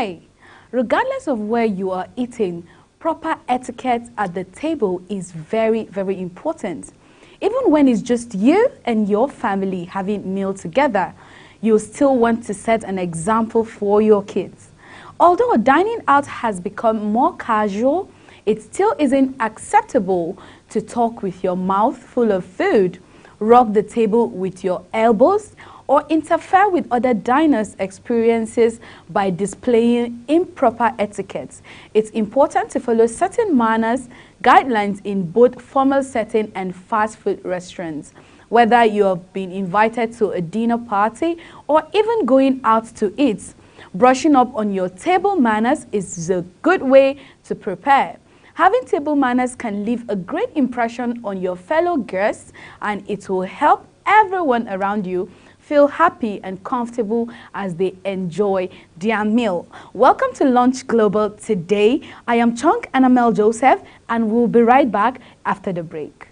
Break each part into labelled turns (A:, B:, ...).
A: Hi! Regardless of where you are eating, proper etiquette at the table is very, very important. Even when it's just you and your family having meal together, you still want to set an example for your kids. Although dining out has become more casual, it still isn't acceptable to talk with your mouth full of food, rock the table with your elbows, or interfere with other diners' experiences by displaying improper etiquette. It's important to follow certain manners, guidelines in both formal setting and fast food restaurants. Whether you have been invited to a dinner party or even going out to eat, brushing up on your table manners is a good way to prepare. Having table manners can leave a great impression on your fellow guests, and it will help everyone around you feel happy and comfortable as they enjoy their meal. Welcome to Lunch Global today. I am Chunk Annamel Joseph, and we'll be right back after the break.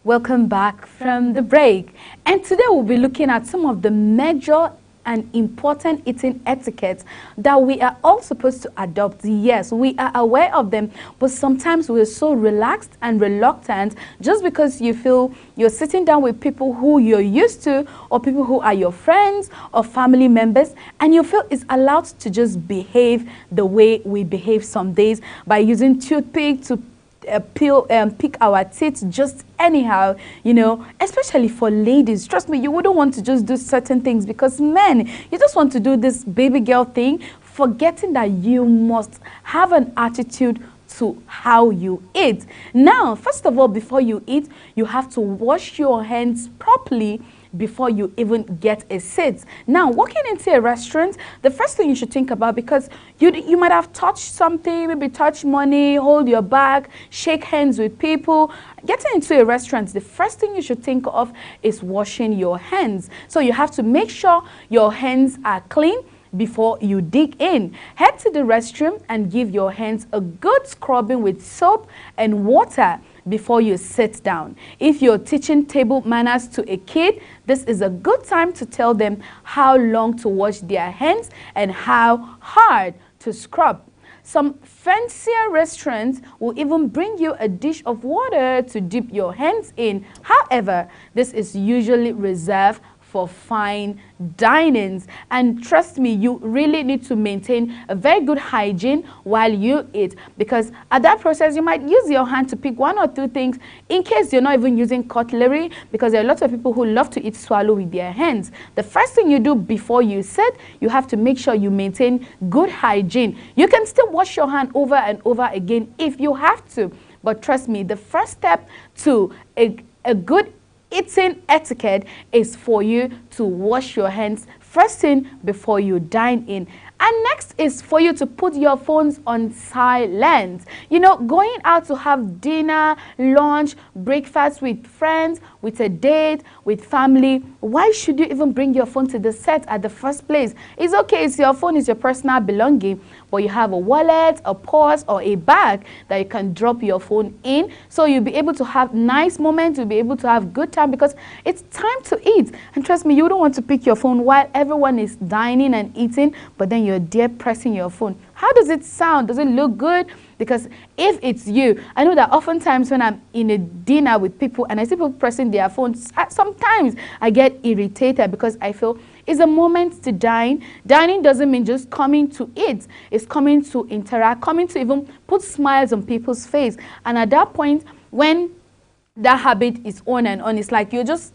A: Welcome back from the break. And today we'll be looking at some of the major and important eating etiquettes that we are all supposed to adopt. Yes, we are aware of them, but sometimes we're so relaxed and reluctant just because you feel you're sitting down with people who you're used to, or people who are your friends or family members, and you feel it's allowed to just behave the way we behave some days by using toothpick to pick our teeth just anyhow, you know, especially for ladies. Trust me, you wouldn't want to just do certain things because men, you just want to do this baby girl thing, forgetting that you must have an attitude to how you eat. Now, first of all, before you eat, you have to wash your hands properly before you even get a seat. Now, walking into a restaurant, the first thing you should think about, because you might have touched something, maybe touch money, hold your bag, shake hands with people. Getting into a restaurant, the first thing you should think of is washing your hands. So you have to make sure your hands are clean before you dig in. Head to the restroom and give your hands a good scrubbing with soap and water before you sit down. If you're teaching table manners to a kid, this is a good time to tell them how long to wash their hands and how hard to scrub. Some fancier restaurants will even bring you a dish of water to dip your hands in. However, this is usually reserved for fine dinings, and trust me, you really need to maintain a very good hygiene while you eat, because at that process you might use your hand to pick one or two things in case you're not even using cutlery, because there are lots of people who love to eat swallow with their hands. The first thing you do before you sit, you have to make sure you maintain good hygiene. You can still wash your hand over and over again if you have to, but trust me, the first step to a good eating etiquette is for you to wash your hands first thing before you dine in. And next is for you to put your phones on silent. You know, going out to have dinner, lunch, breakfast with friends, with a date, with family, why should you even bring your phone to the set at the first place? It's okay, it's your phone, is your personal belonging, but you have a wallet, a purse, or a bag that you can drop your phone in, so you'll be able to have nice moments, you'll be able to have good time, because it's time to eat. And trust me, you don't want to pick your phone while everyone is dining and eating, but then you're there pressing your phone. How does it sound? Does it look good? Because if it's you, I know that oftentimes when I'm in a dinner with people and I see people pressing their phones, sometimes I get irritated because I feel it's a moment to dine. Dining doesn't mean just coming to eat. It's coming to interact, coming to even put smiles on people's face. And at that point, when that habit is on and on, it's like you're just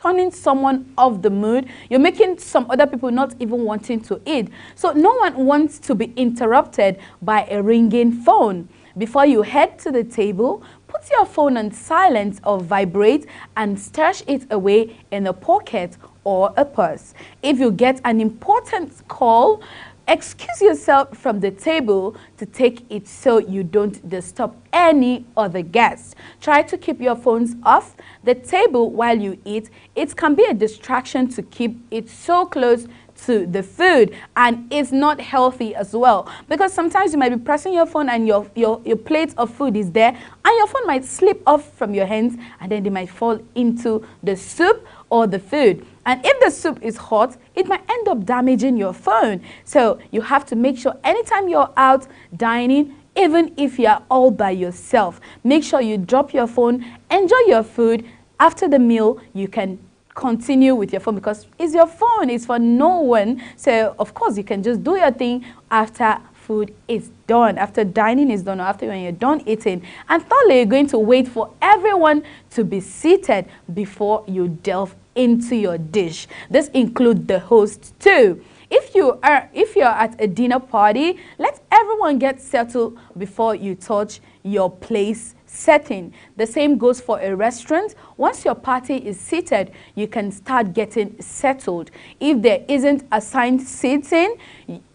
A: turning someone off the mood. You're making some other people not even wanting to eat. So no one wants to be interrupted by a ringing phone. Before you head to the table, put your phone on silent or vibrate and stash it away in a pocket or a purse. If you get an important call, excuse yourself from the table to take it so you don't disturb any other guests. Try to keep your phones off the table while you eat. It can be a distraction to keep it so close to the food, and it's not healthy as well, because sometimes you might be pressing your phone and your plate of food is there and your phone might slip off from your hands and then they might fall into the soup or the food. And if the soup is hot, it might end up damaging your phone. So you have to make sure anytime you're out dining, even if you're all by yourself, make sure you drop your phone, enjoy your food. After the meal, you can continue with your phone because it's your phone, it's for no one. So of course you can just do your thing after food is done, after dining is done, or after when you're done eating. And thirdly, you're going to wait for everyone to be seated before you delve into your dish. This includes the host too. If you're at a dinner party, let everyone get settled before you touch your place setting. The same goes for a restaurant. Once your party is seated, you can start getting settled. If there isn't assigned seating,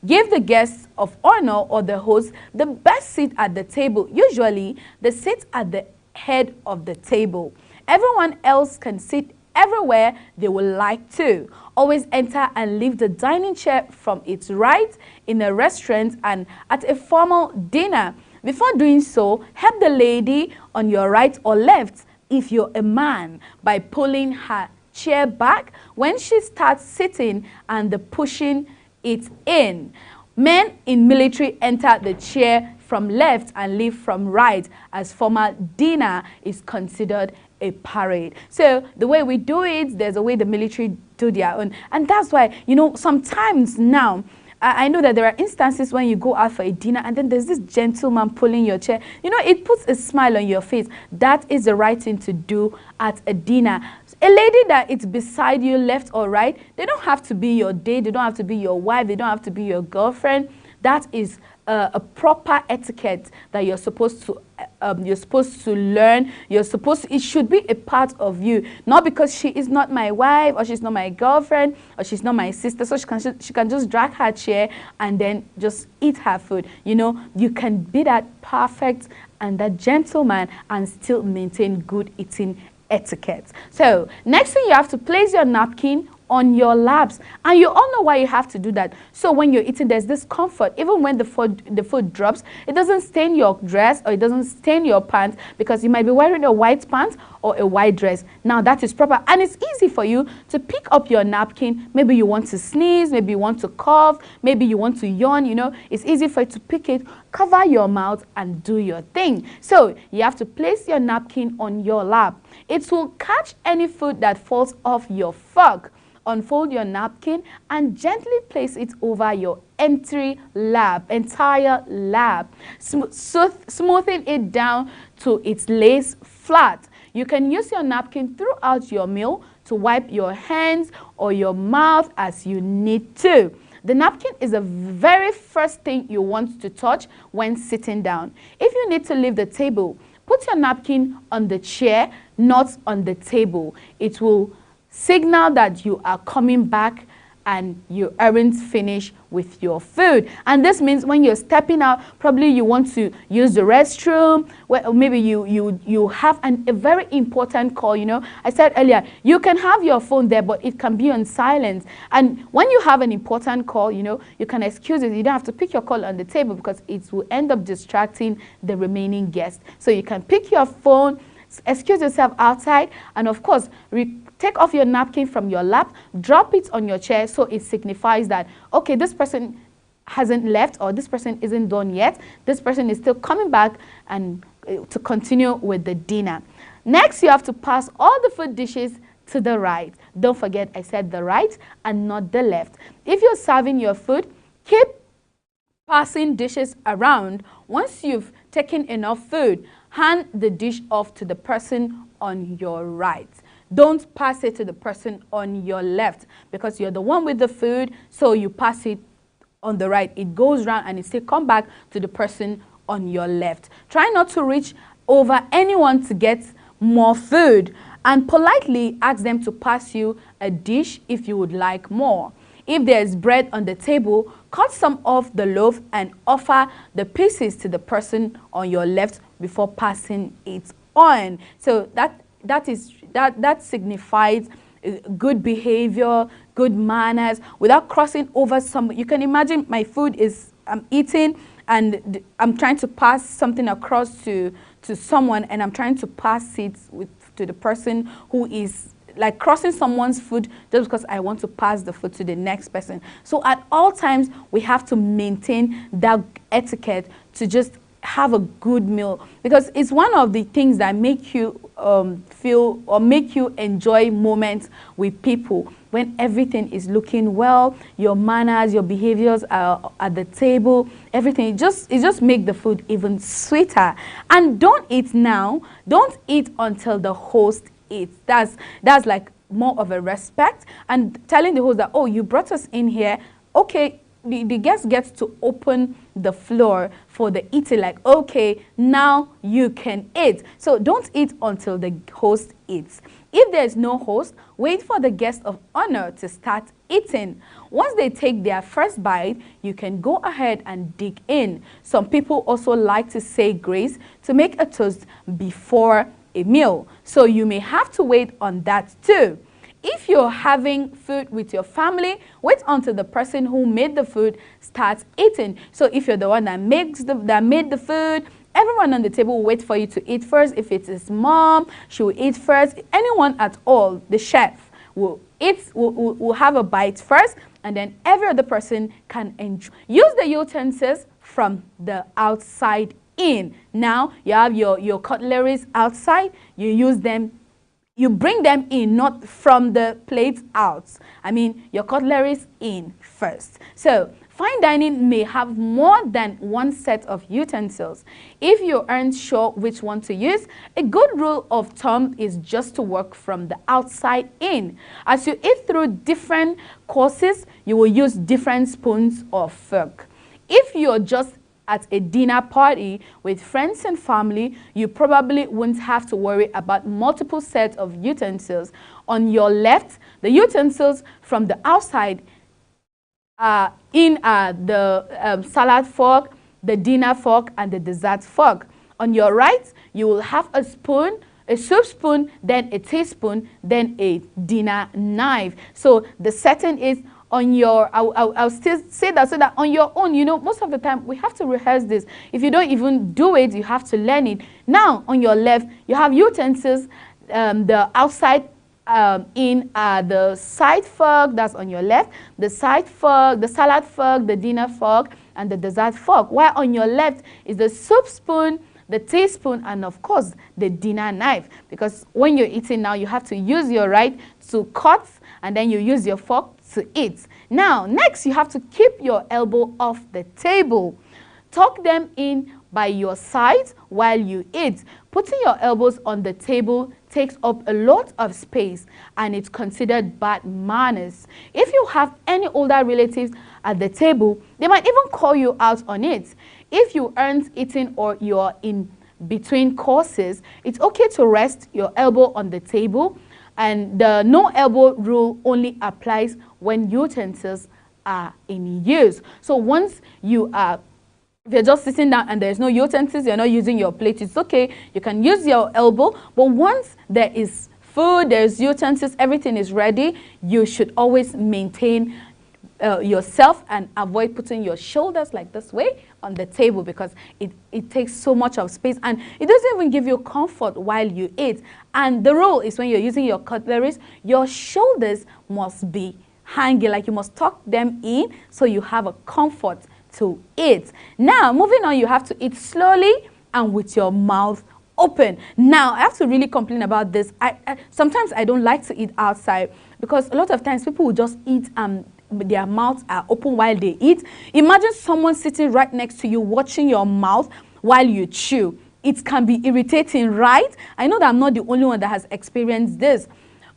A: give the guests of honor or the host the best seat at the table. Usually, the seat at the head of the table. Everyone else can sit everywhere they would like to. Always enter and leave the dining chair from its right in a restaurant and at a formal dinner. Before doing so, help the lady on your right or left, if you're a man, by pulling her chair back when she starts sitting and pushing it in. Men in military enter the chair from left and leave from right, as formal dinner is considered a parade. So the way we do it, there's a way the military do their own. And that's why, you know, sometimes now, I know that there are instances when you go out for a dinner and then there's this gentleman pulling your chair. You know, it puts a smile on your face. That is the right thing to do at a dinner. A lady that is beside you, left or right, they don't have to be your date, they don't have to be your wife, they don't have to be your girlfriend. That is a proper etiquette that you're supposed to learn. It should be a part of you, not because she is not my wife or she's not my girlfriend or she's not my sister, so she can just drag her chair and then just eat her food. You know, you can be that perfect and that gentleman and still maintain good eating etiquette. So next thing, you have to place your napkin on your laps, and you all know why you have to do that. So when you're eating, there's this comfort. Even when the food drops, it doesn't stain your dress or it doesn't stain your pants, because you might be wearing a white pants or a white dress. Now that is proper, and it's easy for you to pick up your napkin. Maybe you want to sneeze, maybe you want to cough, maybe you want to yawn. You know, it's easy for you to pick it, cover your mouth and do your thing. So you have to place your napkin on your lap. It will catch any food that falls off your fork. Unfold your napkin and gently place it over your entire lap, smoothing it down to its lays flat. You can use your napkin throughout your meal to wipe your hands or your mouth as you need to. The napkin is the very first thing you want to touch when sitting down. If you need to leave the table, put your napkin on the chair, not on the table. It will signal that you are coming back and you aren't finished with your food. And this means when you're stepping out, probably you want to use the restroom, or maybe you have a very important call. You know, I said earlier, you can have your phone there, but it can be on silent. And when you have an important call, you know, you can excuse it. You don't have to pick your call on the table because it will end up distracting the remaining guests. So you can pick your phone, excuse yourself outside, and of course, take off your napkin from your lap, drop it on your chair so it signifies that, okay, this person hasn't left or this person isn't done yet. This person is still coming back and to continue with the dinner. Next, you have to pass all the food dishes to the right. Don't forget, I said the right and not the left. If you're serving your food, keep passing dishes around. Once you've taken enough food, hand the dish off to the person on your right. don't pass it to the person on your left, because you're the one with the food, so you pass it on the right. It goes round and it still come back to the person on your left. Try not to reach over anyone to get more food, and politely ask them to pass you a dish if you would like more. If there's bread on the table, cut some off the loaf and offer the pieces to the person on your left before passing it on. So that signifies good behavior, good manners, without crossing over some. You can imagine my food is, I'm eating and I'm trying to pass something across to someone, and I'm trying to pass it to the person who is like crossing someone's food just because I want to pass the food to the next person. So at all times, we have to maintain that etiquette to just have a good meal, because it's one of the things that make you feel or make you enjoy moments with people. When everything is looking well, your manners, your behaviors are at the table, everything, it just make the food even sweeter. And don't eat now, don't eat until the host eats. That's like more of a respect, and telling the host that, oh, you brought us in here, okay, the guest gets to open the floor for the eating, like, okay, now you can eat. So don't eat until the host eats. If there's no host, wait for the guest of honor to start eating. Once they take their first bite, you can go ahead and dig in. Some people also like to say grace to make a toast before a meal, so you may have to wait on that too. If you're having food with your family, wait until the person who made the food starts eating. So if you're the one that made the food, everyone on the table will wait for you to eat first. If it is mom, she will eat first. Anyone at all, the chef will eat, will have a bite first, and then every other person can enjoy. Use the utensils from the outside in. Now you have your cutleries outside, you use them. You bring them in, not from the plate out. I mean, your cutlery in first. So, fine dining may have more than one set of utensils. If you aren't sure which one to use, a good rule of thumb is just to work from the outside in. As you eat through different courses, you will use different spoons or fork. If you're just at a dinner party with friends and family, you probably won't have to worry about multiple sets of utensils. On your left, the utensils from the outside are the salad fork, the dinner fork, and the dessert fork. On your right, you will have a spoon, a soup spoon, then a teaspoon, then a dinner knife. So the setting is on your, I'll still say that so that on your own, you know, most of the time we have to rehearse this. If you don't even do it, you have to learn it. Now, on your left, you have utensils, the outside in the side fork, that's on your left, the side fork, the salad fork, the dinner fork, and the dessert fork. While on your left is the soup spoon, the teaspoon, and of course, the dinner knife. Because when you're eating now, you have to use your right to cut, and then you use your fork to eat. Now, next, you have to keep your elbow off the table. Tuck them in by your sides while you eat. Putting your elbows on the table takes up a lot of space, and it's considered bad manners. If you have any older relatives at the table, they might even call you out on it. If you aren't eating or you're in between courses, it's okay to rest your elbow on the table, and the no elbow rule only applies when utensils are in use. So once you are, if you're just sitting down and there's no utensils, you're not using your plate, it's okay. You can use your elbow, but once there is food, there's utensils, everything is ready, you should always maintain yourself and avoid putting your shoulders like this way on the table, because it takes so much of space and it doesn't even give you comfort while you eat. And the rule is when you're using your cutleries, your shoulders must be hanging, like you must tuck them in so you have a comfort to eat. Now, moving on, you have to eat slowly and with your mouth open. Now, I have to really complain about this. Sometimes I don't like to eat outside because a lot of times people will just eat their mouths are open while they eat. Imagine someone sitting right next to you watching your mouth while you chew. It can be irritating, right? I know that I'm not the only one that has experienced this.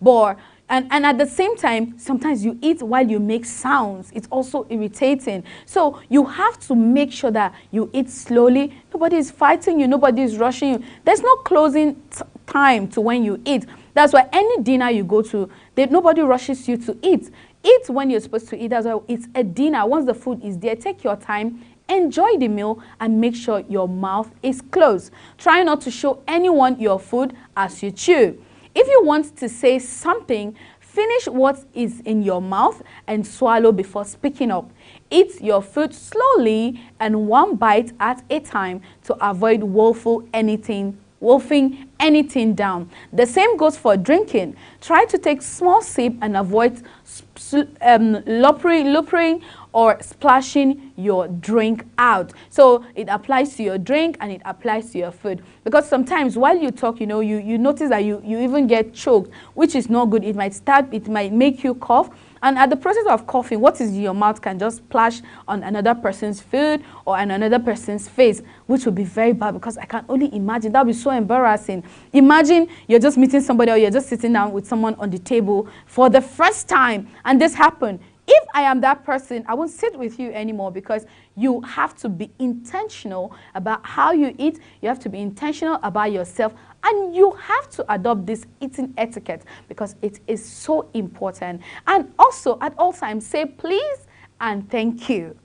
A: But and at the same time, sometimes you eat while you make sounds. It's also irritating. So you have to make sure that you eat slowly. Nobody is fighting you. Nobody is rushing you. There's no closing time to when you eat. That's why any dinner you go to, nobody rushes you to eat. Eat when you're supposed to eat. That's why it's a dinner. Once the food is there, take your time, enjoy the meal, and make sure your mouth is closed. Try not to show anyone your food as you chew. If you want to say something, finish what is in your mouth and swallow before speaking up. Eat your food slowly and one bite at a time to avoid wolfing anything down. The same goes for drinking. Try to take small sip and avoid luppering or splashing your drink out. So it applies to your drink and it applies to your food. Because sometimes while you talk, you notice that you even get choked, which is not good. It might make you cough. And at the process of coughing, what is in your mouth can just splash on another person's food or on another person's face, which would be very bad, because I can only imagine. That would be so embarrassing. Imagine you're just meeting somebody or you're just sitting down with someone on the table for the first time and this happened. If I am that person, I won't sit with you anymore, because you have to be intentional about how you eat. You have to be intentional about yourself. And you have to adopt this eating etiquette because it is so important. And also, at all times, say please and thank you.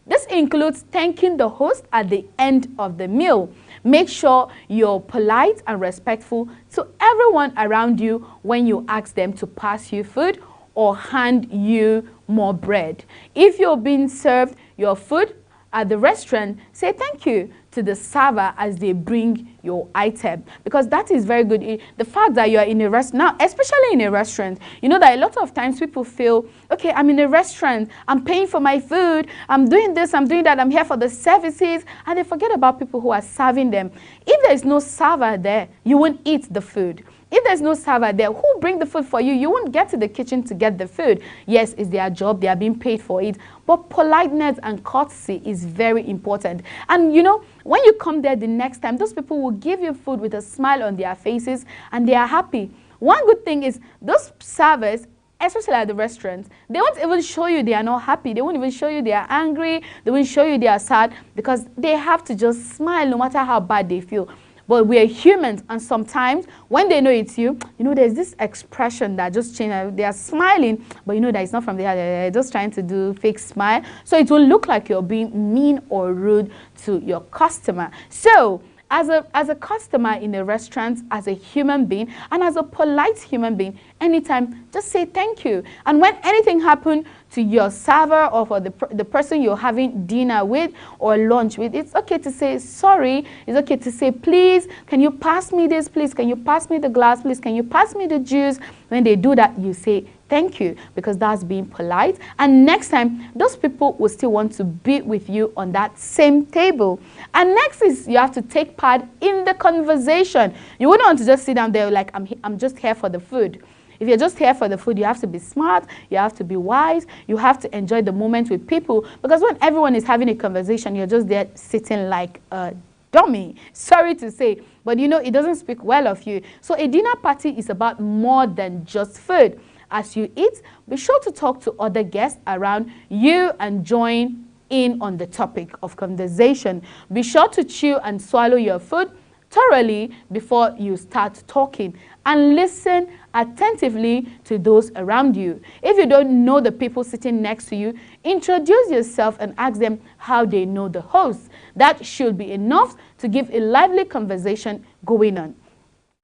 A: This includes thanking the host at the end of the meal. Make sure you're polite and respectful to everyone around you when you ask them to pass you food or hand you more bread. If you're being served your food at the restaurant, say thank you to the server as they bring your item, because that is very good. The fact that you are in a restaurant, now especially in a restaurant, you know that a lot of times people feel, okay, I'm in a restaurant, I'm paying for my food, I'm doing this, I'm doing that, I'm here for the services, and they forget about people who are serving them. If there is no server there, you won't eat the food. If there's no server there, who bring the food for you? You won't get to the kitchen to get the food. Yes, it's their job. They are being paid for it. But politeness and courtesy is very important. And you know, when you come there the next time, those people will give you food with a smile on their faces and they are happy. One good thing is those servers, especially at the restaurants, they won't even show you they are not happy. They won't even show you they are angry. They won't show you they are sad, because they have to just smile no matter how bad they feel. But we are humans, and sometimes when they know it's you, you know, there's this expression that just changes. They are smiling, but you know that it's not from the heart. They're just trying to do fake smile. So it will look like you're being mean or rude to your customer. So as a customer in a restaurant, as a human being, and as a polite human being, anytime, just say thank you. And when anything happens to your server or for the person you're having dinner with or lunch with, it's okay to say sorry. It's okay to say, please, can you pass me this, please? Can you pass me the glass, please? Can you pass me the juice? When they do that, you say thank you, because that's being polite. And next time, those people will still want to be with you on that same table. And next is you have to take part in the conversation. You wouldn't want to just sit down there like, I'm just here for the food. If you're just here for the food, you have to be smart, you have to be wise, you have to enjoy the moment with people, because when everyone is having a conversation, you're just there sitting like a dummy. Sorry to say, but you know, it doesn't speak well of you. So a dinner party is about more than just food. As you eat, be sure to talk to other guests around you and join in on the topic of conversation. Be sure to chew and swallow your food thoroughly before you start talking, and listen attentively to those around you. If you don't know the people sitting next to you, introduce yourself and ask them how they know the host. That should be enough to give a lively conversation going on.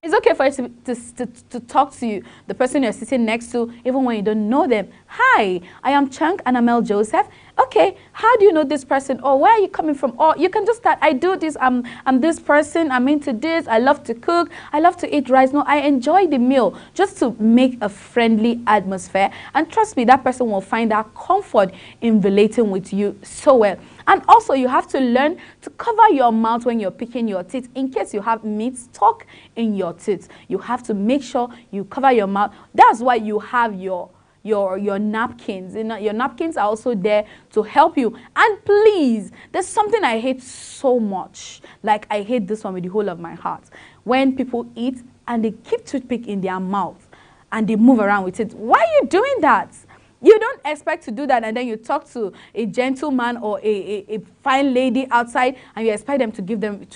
A: It's okay for you to talk to you, the person you're sitting next to, even when you don't know them. Hi, I am Chunk and Amel Joseph. Okay, how do you know this person? Or where are you coming from? Or you can just start, I do this, I'm this person, I'm into this, I love to cook, I love to eat rice. No, I enjoy the meal, just to make a friendly atmosphere. And trust me, that person will find that comfort in relating with you so well. And also, you have to learn to cover your mouth when you're picking your teeth, in case you have meat stuck in your teeth. You have to make sure you cover your mouth. That's why you have your napkins. You know, your napkins are also there to help you. And please, there's something I hate so much. Like, I hate this one with the whole of my heart. When people eat and they keep toothpick in their mouth. and they move around with it. Why are you doing that? You don't expect to do that, and then you talk to a gentleman or a fine lady outside, and you expect them to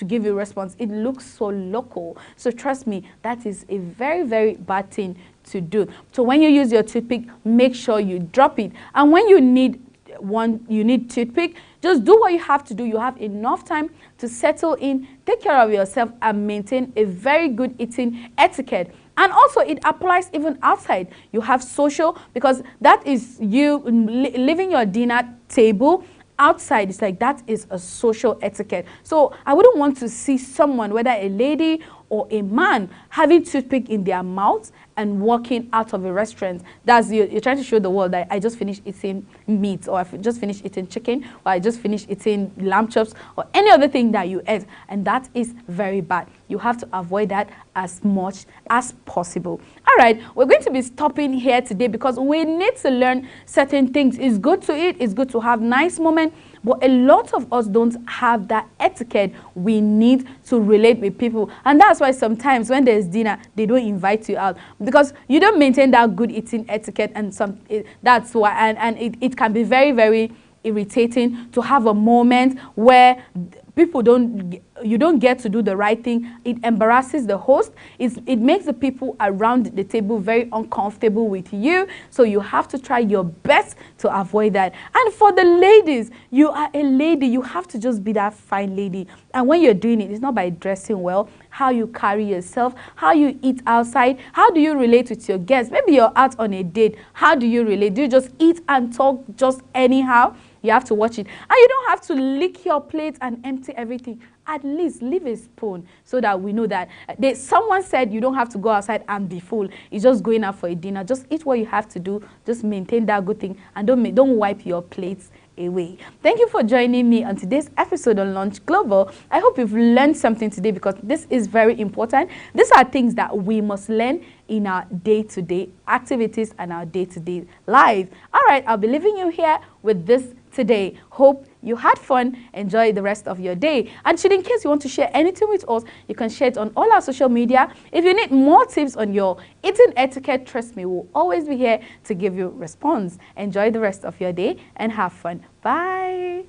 A: give you a response. It looks so local. So trust me, that is a very, very bad thing to do. So when you use your toothpick, make sure you drop it. And when you need toothpick, just do what you have to do. You have enough time to settle in, take care of yourself, and maintain a very good eating etiquette. And also, it applies even outside. You have social, because that is you leaving your dinner table outside. It's like that is a social etiquette. So I wouldn't want to see someone, whether a lady or a man, having toothpick in their mouth and walking out of a restaurant. That's you're trying to show the world that I just finished eating meat, or I've just finished eating chicken, or I just finished eating lamb chops, or any other thing that you ate. And that is very bad. You have to avoid that as much as possible. All right, we're going to be stopping here today because we need to learn certain things. It's good to eat, it's good to have nice moments, but a lot of us don't have that etiquette we need to relate with people. And that's why sometimes when there's dinner, they don't invite you out, because you don't maintain that good eating etiquette. And that's why, and it can be very, very irritating to have a moment where you don't get to do the right thing. It embarrasses the host. It makes the people around the table very uncomfortable with you. So you have to try your best to avoid that. And for the ladies, you are a lady. You have to just be that fine lady. And when you're doing it, it's not by dressing well, how you carry yourself, how you eat outside, how do you relate with your guests. Maybe you're out on a date. How do you relate? Do you just eat and talk just anyhow? You have to watch it. And you don't have to lick your plate and empty everything. At least leave a spoon so that we know that someone said you don't have to go outside and be full. It's just going out for a dinner. Just eat what you have to do. Just maintain that good thing, and don't wipe your plates away. Thank you for joining me on today's episode on Lunch Global. I hope you've learned something today, because this is very important. These are things that we must learn in our day-to-day activities and our day-to-day life. All right, I'll be leaving you here with this today. Hope you had fun. Enjoy the rest of your day. And should, in case you want to share anything with us, you can share it on all our social media. If you need more tips on your eating etiquette, trust me, we'll always be here to give you a response. Enjoy the rest of your day and have fun. Bye.